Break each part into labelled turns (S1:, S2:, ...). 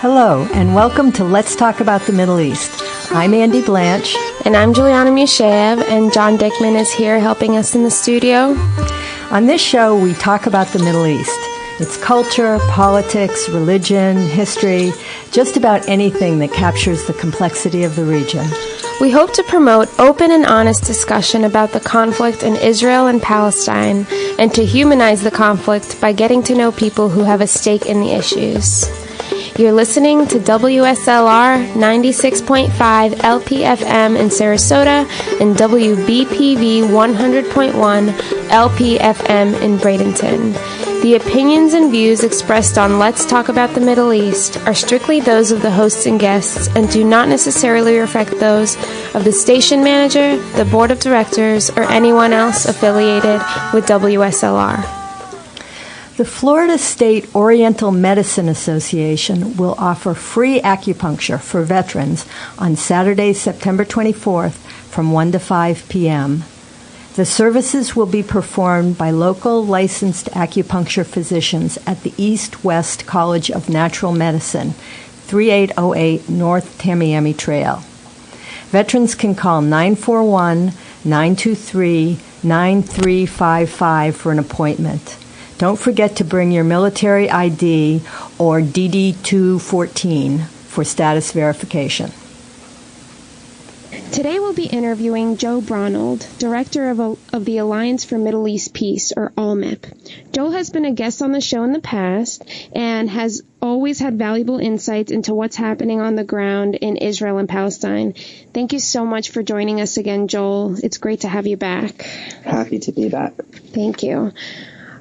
S1: Hello, and welcome to Let's Talk About the Middle East. I'm Andy Blanche.
S2: And I'm Juliana Musheyev, and John Dickman is here helping us in the studio.
S1: On this show, we talk about the Middle East. Its culture, politics, religion, history, just about anything that captures the complexity of the region.
S2: We hope to promote open and honest discussion about the conflict in Israel and Palestine, and to humanize the conflict by getting to know people who have a stake in the issues. You're listening to WSLR 96.5 LPFM in Sarasota and WBPV 100.1 LPFM in Bradenton. The opinions and views expressed on Let's Talk About the Middle East are strictly those of the hosts and guests and do not necessarily reflect those of the station manager, the board of directors, or anyone else affiliated with WSLR.
S1: The Florida State Oriental Medicine Association will offer free acupuncture for veterans on Saturday, September 24th from 1 to 5 p.m. The services will be performed by local licensed acupuncture physicians at the East-West College of Natural Medicine, 3808 North Tamiami Trail. Veterans can call 941-923-9355 for an appointment. Don't forget to bring your military ID or DD-214 for status verification.
S2: Today we'll be interviewing Joel Braunold, Director of the Alliance for Middle East Peace, or AllMap. Joel has been a guest on the show in the past and has always had valuable insights into what's happening on the ground in Israel and Palestine. Thank you so much for joining us again, Joel. It's great to have you back.
S3: Happy to be back.
S2: Thank you.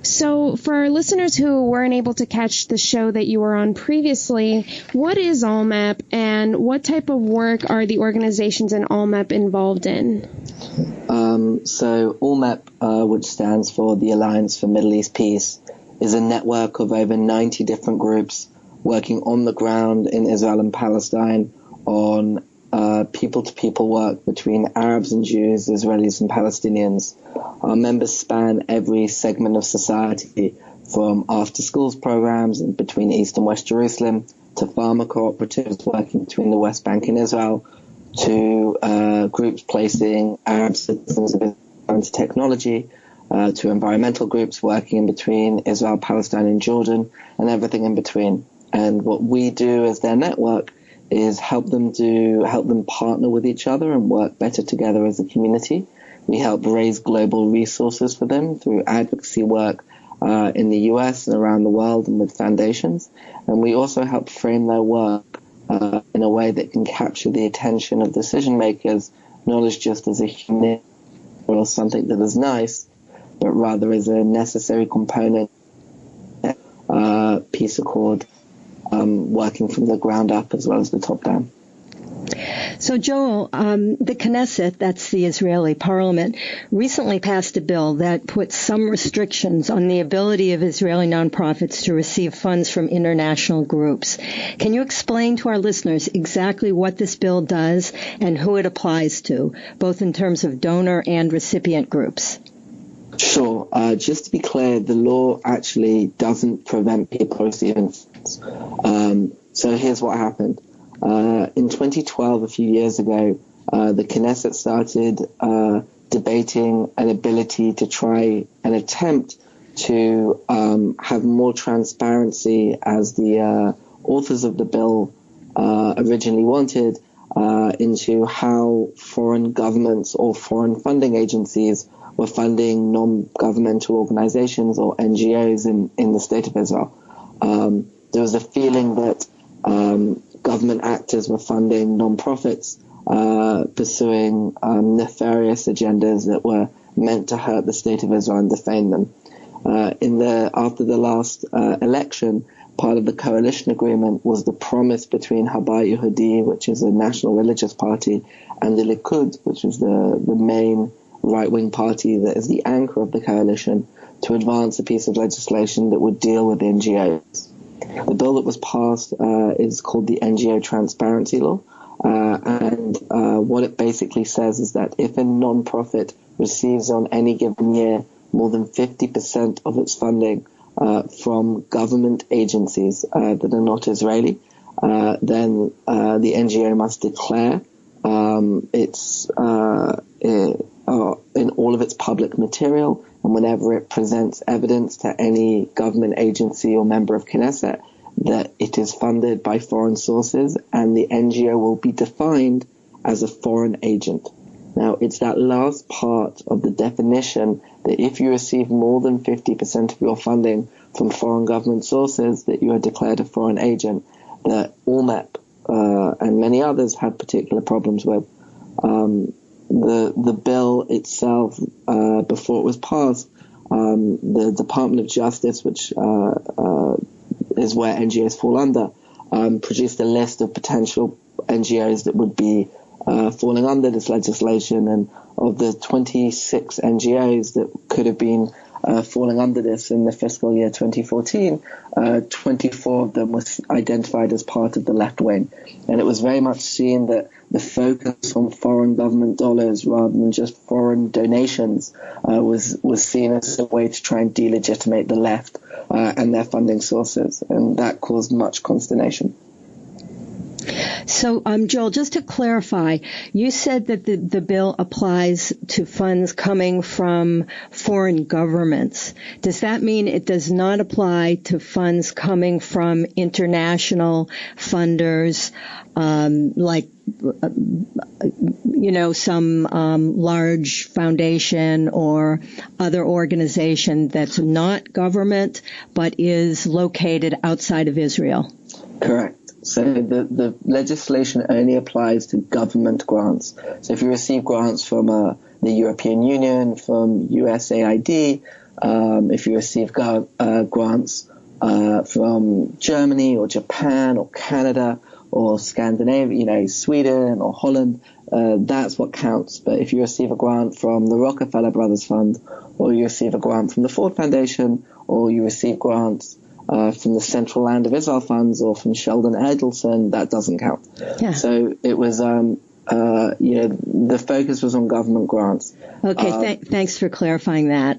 S2: So for our listeners who weren't able to catch the show that you were on previously, what is AllMap and what type of work are the organizations in AllMap involved in?
S3: So AllMap, which stands for the Alliance for Middle East Peace, is a network of over 90 different groups working on the ground in Israel and Palestine on people-to-people work between Arabs and Jews, Israelis and Palestinians. Our members span every segment of society, from after-schools programs in between East and West Jerusalem, to farmer cooperatives working between the West Bank and Israel, to groups placing Arab citizens into technology, to environmental groups working in between Israel, Palestine, and Jordan, and everything in between. And what we do as their network is help them partner with each other and work better together as a community. We help raise global resources for them through advocacy work in the US and around the world and with foundations. And we also help frame their work in a way that can capture the attention of decision makers, not as just as a human or something that is nice, but rather as a necessary component, peace accord, working from the ground up as well as the top down.
S1: So, Joel, the Knesset, that's the Israeli parliament, recently passed a bill that puts some restrictions on the ability of Israeli nonprofits to receive funds from international groups. Can you explain to our listeners exactly what this bill does and who it applies to, both in terms of donor and recipient groups?
S3: Sure. Just to be clear, the law actually doesn't prevent people receiving funds. So here's what happened. In 2012, a few years ago, the Knesset started debating an ability to try and attempt to have more transparency, as the authors of the bill originally wanted, into how foreign governments or foreign funding agencies were funding non-governmental organizations or NGOs in the state of Israel. There was a feeling that government actors were funding non-profits, pursuing nefarious agendas that were meant to hurt the state of Israel and defame them. After the last election, part of the coalition agreement was the promise between Habayit Yehudi, which is a national religious party, and the Likud, which is the main right-wing party that is the anchor of the coalition, to advance a piece of legislation that would deal with NGOs. The bill that was passed is called the NGO Transparency Law, and what it basically says is that if a non-profit receives on any given year more than 50% of its funding from government agencies that are not Israeli, then the NGO must declare in all of its public material, and whenever it presents evidence to any government agency or member of Knesset that it is funded by foreign sources, and the NGO will be defined as a foreign agent. Now, it's that last part of the definition that if you receive more than 50% of your funding from foreign government sources, that you are declared a foreign agent, that AllMap and many others have particular problems with. The bill itself, before it was passed, the Department of Justice, which is where NGOs fall under, produced a list of potential NGOs that would be falling under this legislation, and of the 26 NGOs that could have been falling under this in the fiscal year 2014, 24 of them was identified as part of the left wing. And it was very much seen that the focus on foreign government dollars rather than just foreign donations was seen as a way to try and delegitimate the left and their funding sources. And that caused much consternation.
S1: So, Joel, just to clarify, you said that the bill applies to funds coming from foreign governments. Does that mean it does not apply to funds coming from international funders, like, some large foundation or other organization that's not government but is located outside of Israel?
S3: Correct. So the legislation only applies to government grants. So if you receive grants from the European Union, from USAID, if you receive grants from Germany or Japan or Canada or Scandinavia, Sweden or Holland, that's what counts. But if you receive a grant from the Rockefeller Brothers Fund, or you receive a grant from the Ford Foundation, or you receive grants from the Central Land of Israel funds or from Sheldon Adelson, that doesn't count. Yeah. So it was, the focus was on government grants.
S1: Okay, thanks for clarifying that.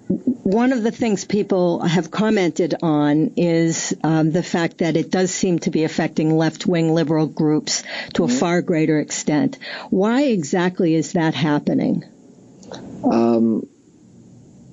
S1: One of the things people have commented on is the fact that it does seem to be affecting left-wing liberal groups to a far greater extent. Why exactly is that happening?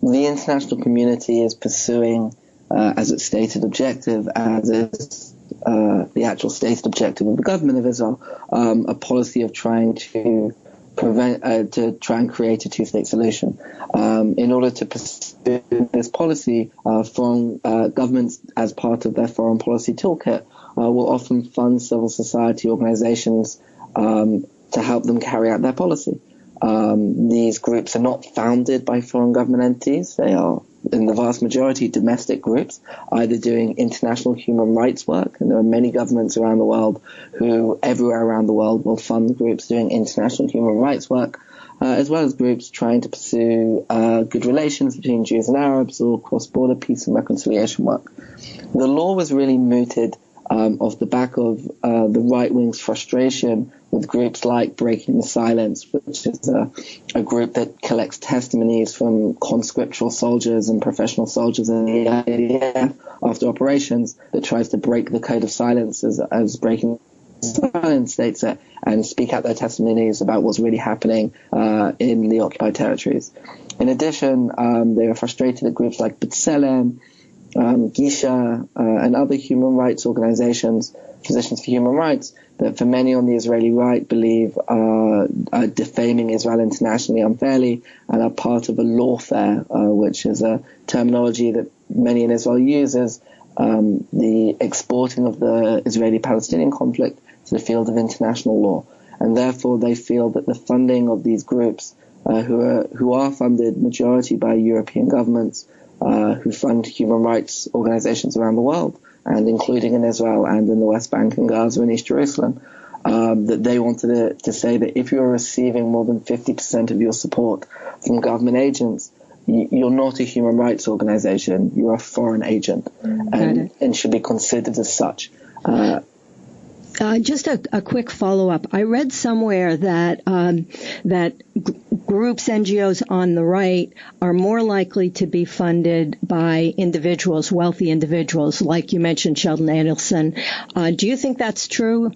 S3: The international community is pursuing, as its stated objective, as is the actual stated objective of the government of Israel, a policy of trying to try and create a two-state solution. In order to pursue this policy, foreign governments, as part of their foreign policy toolkit, will often fund civil society organizations to help them carry out their policy. These groups are not founded by foreign government entities. They are, in the vast majority, domestic groups, either doing international human rights work, and there are many governments around the world who, everywhere around the world, will fund groups doing international human rights work, as well as groups trying to pursue good relations between Jews and Arabs or cross-border peace and reconciliation work. The law was really mooted off the back of the right-wing's frustration with groups like Breaking the Silence, which is a group that collects testimonies from conscriptual soldiers and professional soldiers in the IDF after operations, that tries to break the code of silence as Breaking the Silence states it, and speak out their testimonies about what's really happening in the occupied territories. In addition, they were frustrated at groups like B'Tselem, Gisha, and other human rights organizations, Physicians for Human Rights, that for many on the Israeli right believe are defaming Israel internationally unfairly and are part of a lawfare, which is a terminology that many in Israel use as the exporting of the Israeli-Palestinian conflict to the field of international law. And therefore they feel that the funding of these groups, who are funded majority by European governments, who fund human rights organizations around the world, and including in Israel and in the West Bank and Gaza and East Jerusalem, that they wanted to say that if you're receiving more than 50% of your support from government agents, you're not a human rights organization, you're a foreign agent, and should be considered as such.
S1: Just a quick follow-up. I read somewhere that groups, NGOs on the right, are more likely to be funded by individuals, wealthy individuals, like you mentioned, Sheldon Adelson. Do you think that's true?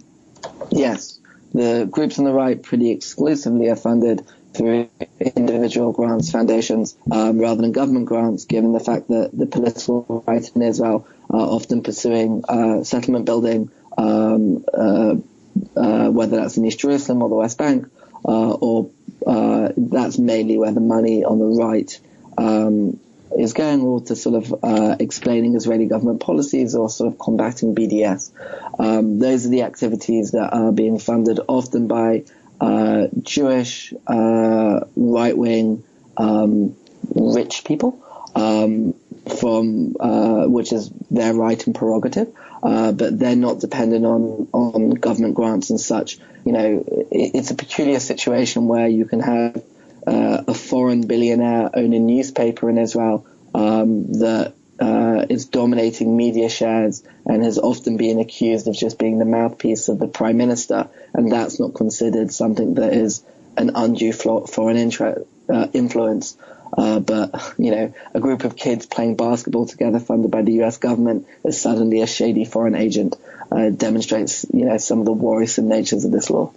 S3: Yes. The groups on the right pretty exclusively are funded through individual grants, foundations, rather than government grants, given the fact that the political right in Israel are often pursuing settlement building, whether that's in East Jerusalem or the West Bank, or that's mainly where the money on the right is going, or to sort of explaining Israeli government policies or sort of combating BDS. Those are the activities that are being funded often by Jewish, right-wing, rich people, from which is their right and prerogative, but they're not dependent on government grants and such. You know, it's a peculiar situation where you can have a foreign billionaire own a newspaper in Israel that is dominating media shares and has often been accused of just being the mouthpiece of the prime minister, and that's not considered something that is an undue foreign influence. But, you know, a group of kids playing basketball together funded by the U.S. government is suddenly a shady foreign agent. Demonstrates, you know, some of the worrisome natures of this law.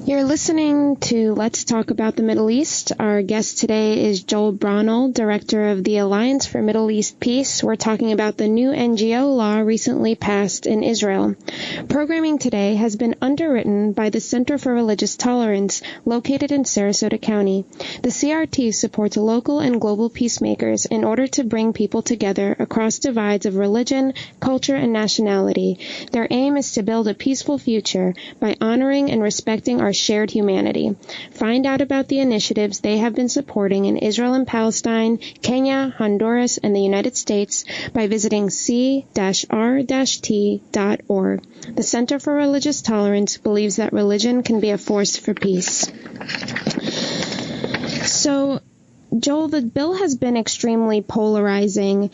S2: You're listening to Let's Talk About the Middle East. Our guest today is Joel Braunold, Director of the Alliance for Middle East Peace. We're talking about the new NGO law recently passed in Israel. Programming today has been underwritten by the Center for Religious Tolerance, located in Sarasota County. The CRT supports local and global peacemakers in order to bring people together across divides of religion, culture, and nationality. Their aim is to build a peaceful future by honoring and respecting our shared humanity. Find out about the initiatives they have been supporting in Israel and Palestine, Kenya, Honduras, and the United States by visiting c-r-t.org. The Center for Religious Tolerance believes that religion can be a force for peace. So, Joel, the bill has been extremely polarizing.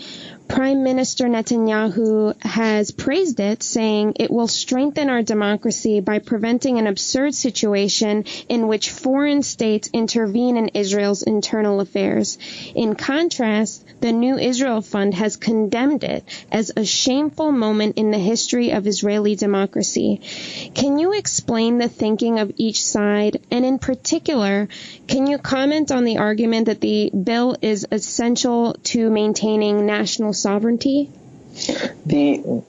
S2: Prime Minister Netanyahu has praised it, saying it will strengthen our democracy by preventing an absurd situation in which foreign states intervene in Israel's internal affairs. In contrast, the New Israel Fund has condemned it as a shameful moment in the history of Israeli democracy. Can you explain the thinking of each side? And in particular, can you comment on the argument that the bill is essential to maintaining national sovereignty?
S3: The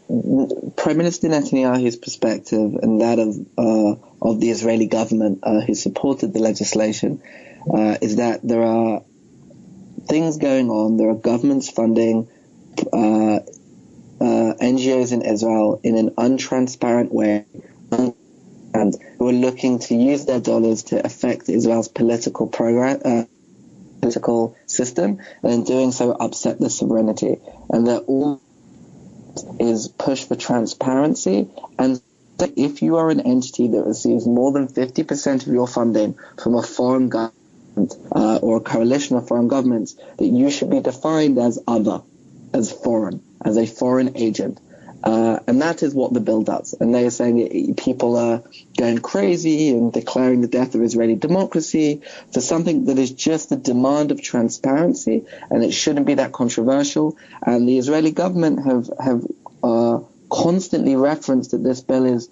S3: Prime Minister Netanyahu's perspective and that of the Israeli government who supported the legislation is that there are things going on. There are governments funding NGOs in Israel in an untransparent way, and who are looking to use their dollars to affect Israel's political system, and in doing so upset the sovereignty, and that all is push for transparency. And if you are an entity that receives more than 50% of your funding from a foreign government or a coalition of foreign governments, that you should be defined as other, as foreign, as a foreign agent. And that is what the bill does. And they are saying people are going crazy and declaring the death of Israeli democracy for something that is just a demand of transparency, and it shouldn't be that controversial. And the Israeli government have constantly referenced that this bill is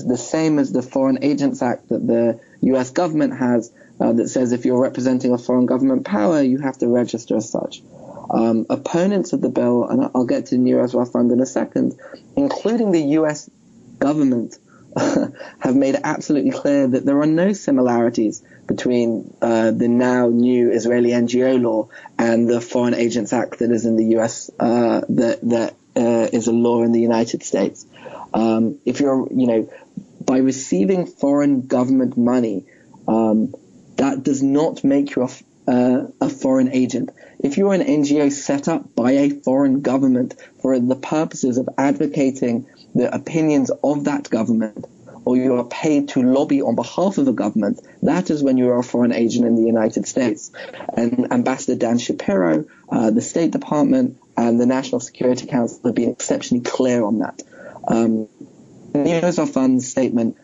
S3: the same as the Foreign Agents Act that the U.S. government has, that says if you're representing a foreign government power, you have to register as such. Opponents of the bill, and I'll get to the New Israel Fund in a second, including the U.S. government, have made it absolutely clear that there are no similarities between the now new Israeli NGO law and the Foreign Agents Act that is in the U.S. that is a law in the United States. If you're, by receiving foreign government money, that does not make you a foreign agent. If you're an NGO set up by a foreign government for the purposes of advocating the opinions of that government, or you are paid to lobby on behalf of a government, that is when you are a foreign agent in the United States. And Ambassador Dan Shapiro, the State Department, and the National Security Council have been exceptionally clear on that. the US Fund's statement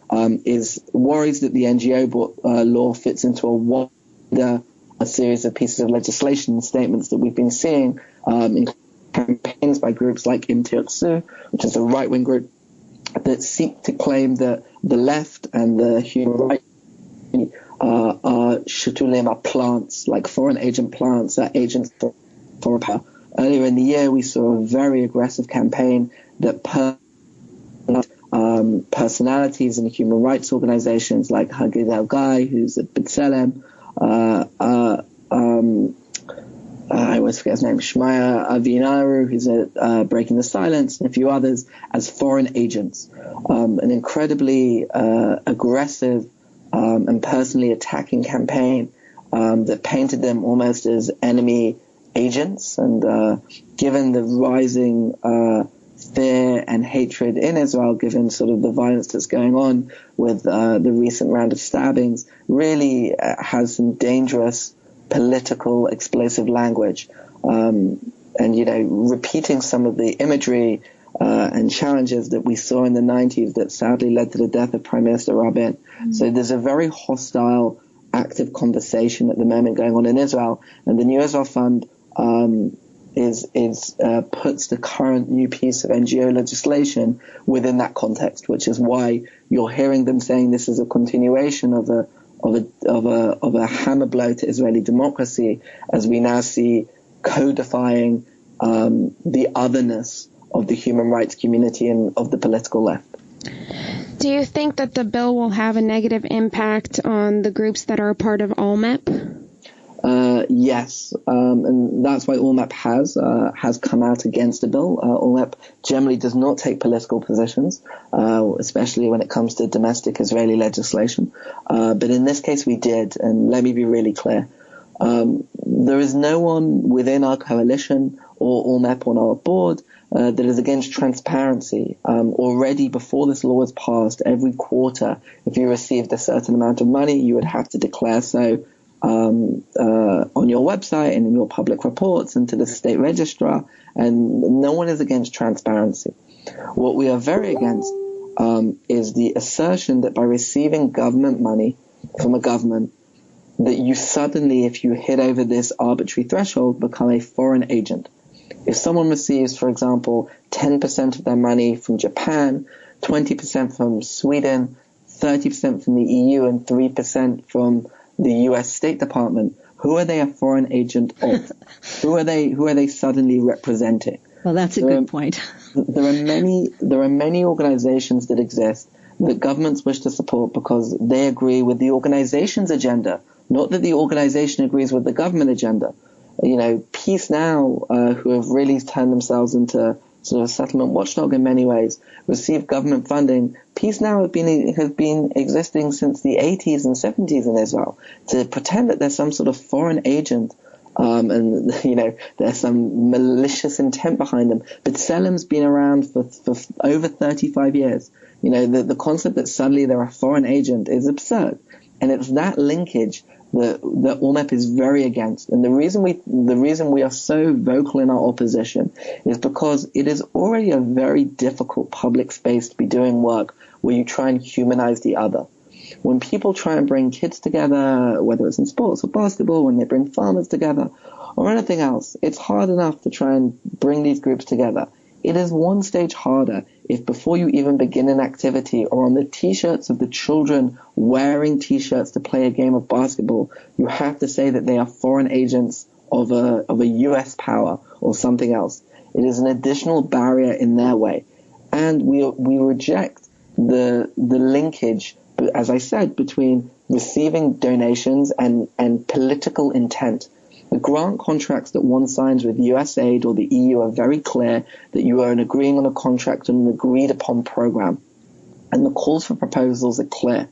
S3: is worries that the NGO law fits into a series of pieces of legislation and statements that we've been seeing in campaigns by groups like NGOs, which is a right-wing group that seek to claim that the left and the human rights are shutulim, are plants, like foreign agent plants, are agents for power. Earlier in the year, we saw a very aggressive campaign that personalities in human rights organizations like Hagid El-Gai, who's at B'Tselem, I always forget his name, Shmaya Avinaru, who's at Breaking the Silence, and a few others, as foreign agents. An incredibly aggressive and personally attacking campaign that painted them almost as enemy agents. And given the rising fear and hatred in Israel, given sort of the violence that's going on with the recent round of stabbings, really has some dangerous political explosive language, and repeating some of the imagery and challenges that we saw in the 90s that sadly led to the death of Prime Minister Rabin. So there's a very hostile, active conversation at the moment going on in Israel, and the New Israel Fund puts the current new piece of NGO legislation within that context, which is why you're hearing them saying this is a continuation of a hammer blow to Israeli democracy, as we now see codifying the otherness of the human rights community and of the political left.
S2: Do you think that the bill will have a negative impact on the groups that are a part of AllMap?
S3: Yes, and that's why AllMap has come out against the bill. AllMap generally does not take political positions, especially when it comes to domestic Israeli legislation. But in this case we did, and let me be really clear. There is no one within our coalition or AllMap on our board that is against transparency. Already before this law was passed, every quarter, if you received a certain amount of money, you would have to declare so on your website and in your public reports and to the state registrar, and no one is against transparency. What we are very against is the assertion that by receiving government money from a government, that you suddenly, if you hit over this arbitrary threshold, become a foreign agent. If someone receives, for example, 10% of their money from Japan, 20% from Sweden, 30% from the EU, and 3% from the US State Department, who are they a foreign agent of? Who are they suddenly representing?
S1: Well, that's a good point.
S3: There are many organizations that exist that governments wish to support because they agree with the organization's agenda, not that the organization agrees with the government agenda. Peace Now, who have really turned themselves into sort of a settlement watchdog in many ways, receive government funding. Peace Now has been existing since the 80s and 70s in Israel. To pretend that there's some sort of foreign agent and there's some malicious intent behind them. But Selim's been around for over 35 years. The concept that suddenly they're a foreign agent is absurd. And it's that linkage that AllMap is very against. And the reason we are so vocal in our opposition is because it is already a very difficult public space to be doing work where you try and humanize the other. When people try and bring kids together, whether it's in sports or basketball, when they bring farmers together or anything else, it's hard enough to try and bring these groups together. It is one stage harder if before you even begin an activity or on the T-shirts of the children wearing T-shirts to play a game of basketball, you have to say that they are foreign agents of a US power or something else. It is an additional barrier in their way. And we reject the linkage, as I said, between receiving donations and political intent. The grant contracts that one signs with USAID or the EU are very clear that you are agreeing on a contract and an agreed upon program. And the calls for proposals are clear.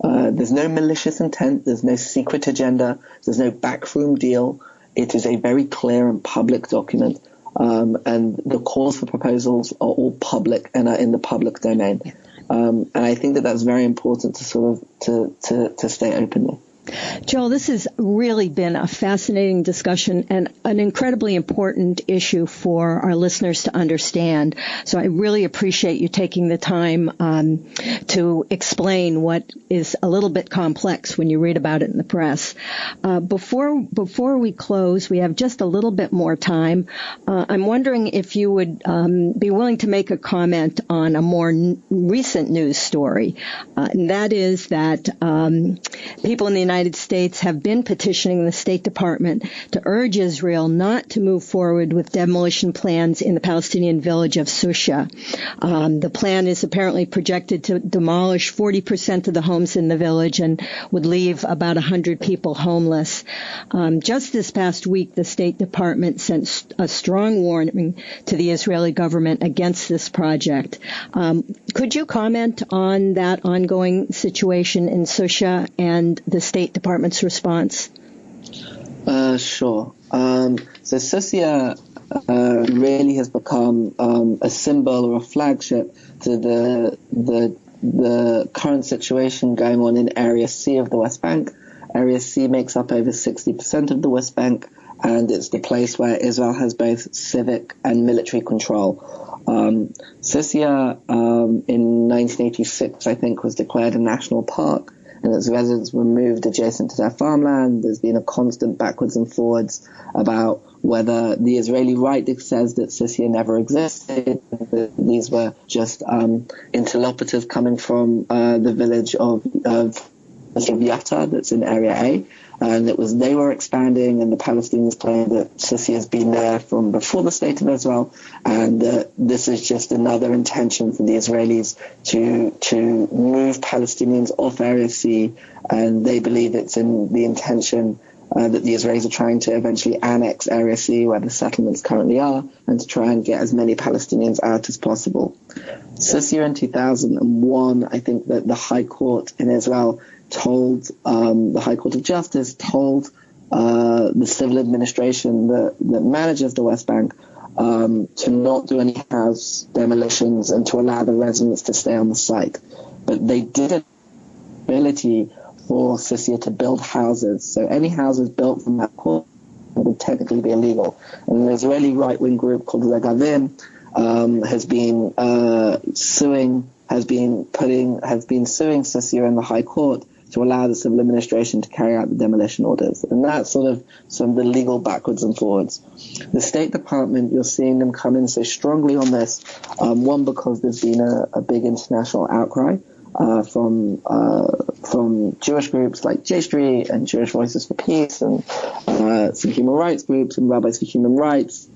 S3: There's no malicious intent. There's no secret agenda. There's no backroom deal. It is a very clear and public document. And the calls for proposals are all public and are in the public domain. And I think that that's very important to sort of to stay open there.
S1: Joel, this has really been a fascinating discussion and an incredibly important issue for our listeners to understand. So I really appreciate you taking the time to explain what is a little bit complex when you read about it in the press. Before we close, we have just a little bit more time. I'm wondering if you would be willing to make a comment on a more recent news story, and that is that people in the United States have been petitioning the State Department to urge Israel not to move forward with demolition plans in the Palestinian village of Susha. The plan is apparently projected to demolish 40% of the homes in the village and would leave about 100 people homeless. Just this past week, the State Department sent a strong warning to the Israeli government against this project. Could you comment on that ongoing situation in Susha and the State Department's response?
S3: Sure. So Susha really has become a symbol or a flagship to the current situation going on in Area C of the West Bank. Area C makes up over 60% of the West Bank, and it's the place where Israel has both civic and military control. Susha, in 1986, I think, was declared a national park, and its residents were moved adjacent to their farmland. There's been a constant backwards and forwards about whether the Israeli right says that Susha never existed, that these were just interlopers coming from the village of Yatta that's in Area A, and they were expanding, and the Palestinians claim that Susha has been there from before the State of Israel, and this is just another intention for the Israelis to move Palestinians off Area C, and they believe it's in the intention that the Israelis are trying to eventually annex Area C, where the settlements currently are, and to try and get as many Palestinians out as possible. Susha in 2001, I think that the High Court in Israel told, the High Court of Justice told the civil administration that manages the West Bank to not do any house demolitions and to allow the residents to stay on the site. But they did have the ability for Susha to build houses. So any houses built from that court would technically be illegal. And an Israeli right-wing group called Regavim has been suing Susha in the High Court to allow the civil administration to carry out the demolition orders. And that's sort of some of the legal backwards and forwards. The State Department, you're seeing them come in so strongly on this, one, because there's been a big international outcry from Jewish groups like J Street and Jewish Voices for Peace and some human rights groups and Rabbis for Human Rights,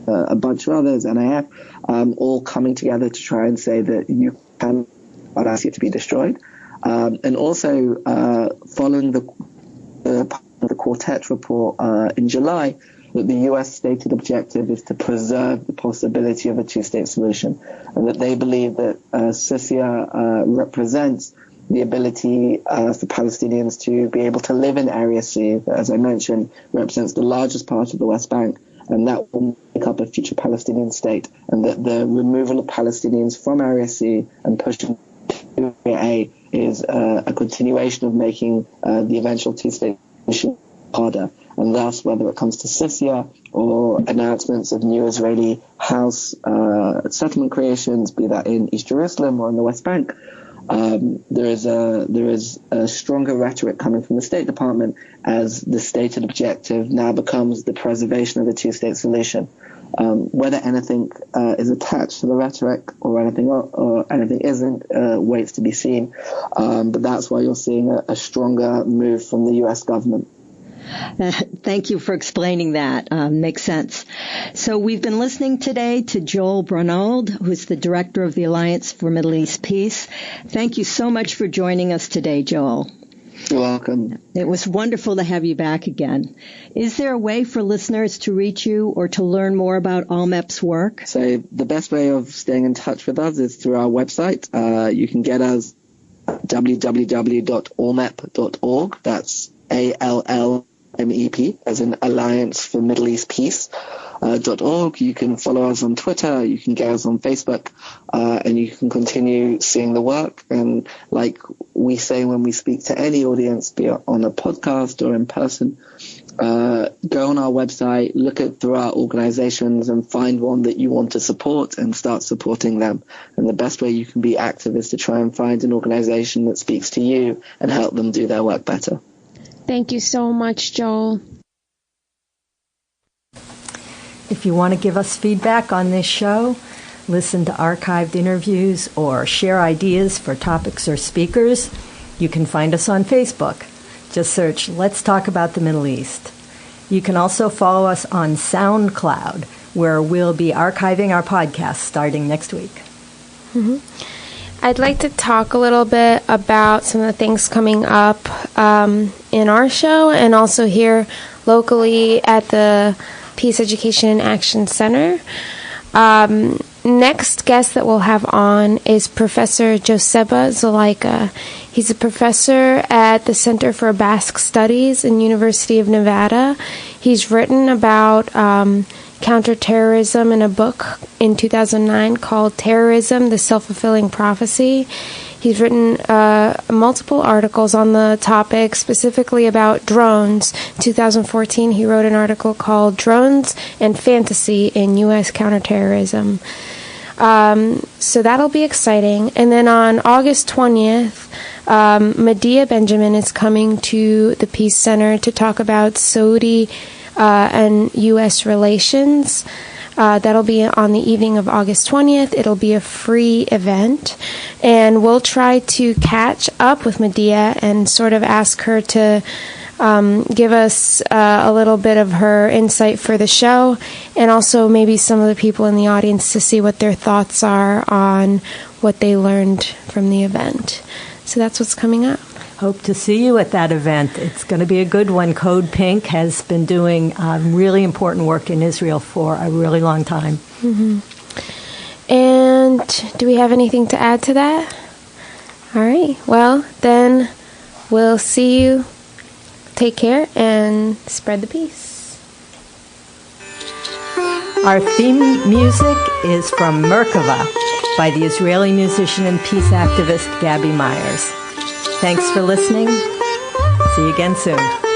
S3: a bunch of others, NIF, all coming together to try and say that you can ask it to be destroyed. And also, following the Quartet report in July, that the U.S. stated objective is to preserve the possibility of a two-state solution, and that they believe that Susha represents the ability for Palestinians to be able to live in Area C, that, as I mentioned, represents the largest part of the West Bank, and that will make up a future Palestinian state, and that the removal of Palestinians from Area C and pushing to Area A is a continuation of making the eventual two-state solution harder. And thus, whether it comes to Susha or announcements of new Israeli house settlement creations, be that in East Jerusalem or in the West Bank, there is a stronger rhetoric coming from the State Department as the stated objective now becomes the preservation of the two-state solution. Whether anything is attached to the rhetoric or anything isn't waits to be seen. But that's why you're seeing a stronger move from the U.S. government.
S1: Thank you for explaining that. Makes sense. So we've been listening today to Joel Braunold, who's the director of the Alliance for Middle East Peace. Thank you so much for joining us today, Joel.
S3: You're welcome.
S1: It was wonderful to have you back again. Is there a way for listeners to reach you or to learn more about AllMap's work?
S3: So the best way of staying in touch with us is through our website. You can get us at www.allmap.org. That's ALLMAP.org. ALMEP, as in Alliance for Middle East Peace, .org. You can follow us on Twitter, you can get us on Facebook, and you can continue seeing the work. And like we say when we speak to any audience, be it on a podcast or in person, go on our website, look through our organizations and find one that you want to support and start supporting them. And the best way you can be active is to try and find an organization that speaks to you and help them do their work better.
S2: Thank you so much, Joel.
S1: If you want to give us feedback on this show, listen to archived interviews, or share ideas for topics or speakers, you can find us on Facebook. Just search Let's Talk About the Middle East. You can also follow us on SoundCloud, where we'll be archiving our podcast starting next week.
S2: Mm-hmm. I'd like to talk a little bit about some of the things coming up in our show and also here locally at the Peace Education and Action Center. Next guest that we'll have on is Professor Joseba Zulaika. He's a professor at the Center for Basque Studies in University of Nevada. He's written about counterterrorism in a book in 2009 called Terrorism, the Self-Fulfilling Prophecy. He's written multiple articles on the topic, specifically about drones. In 2014, he wrote an article called Drones and Fantasy in U.S. Counterterrorism. So that'll be exciting. And then on August 20th, Medea Benjamin is coming to the Peace Center to talk about Saudi and U.S. relations. That'll be on the evening of August 20th. It'll be a free event. And we'll try to catch up with Medea and sort of ask her to give us a little bit of her insight for the show, and also maybe some of the people in the audience to see what their thoughts are on what they learned from the event. So that's what's coming up.
S1: Hope to see you at that event. It's going to be a good one. Code Pink has been doing really important work in Israel for a really long time.
S2: Mm-hmm. And do we have anything to add to that? All right. Well, then we'll see you. Take care and spread the peace.
S1: Our theme music is from Merkava by the Israeli musician and peace activist Gabi Myers. Thanks for listening. See you again soon.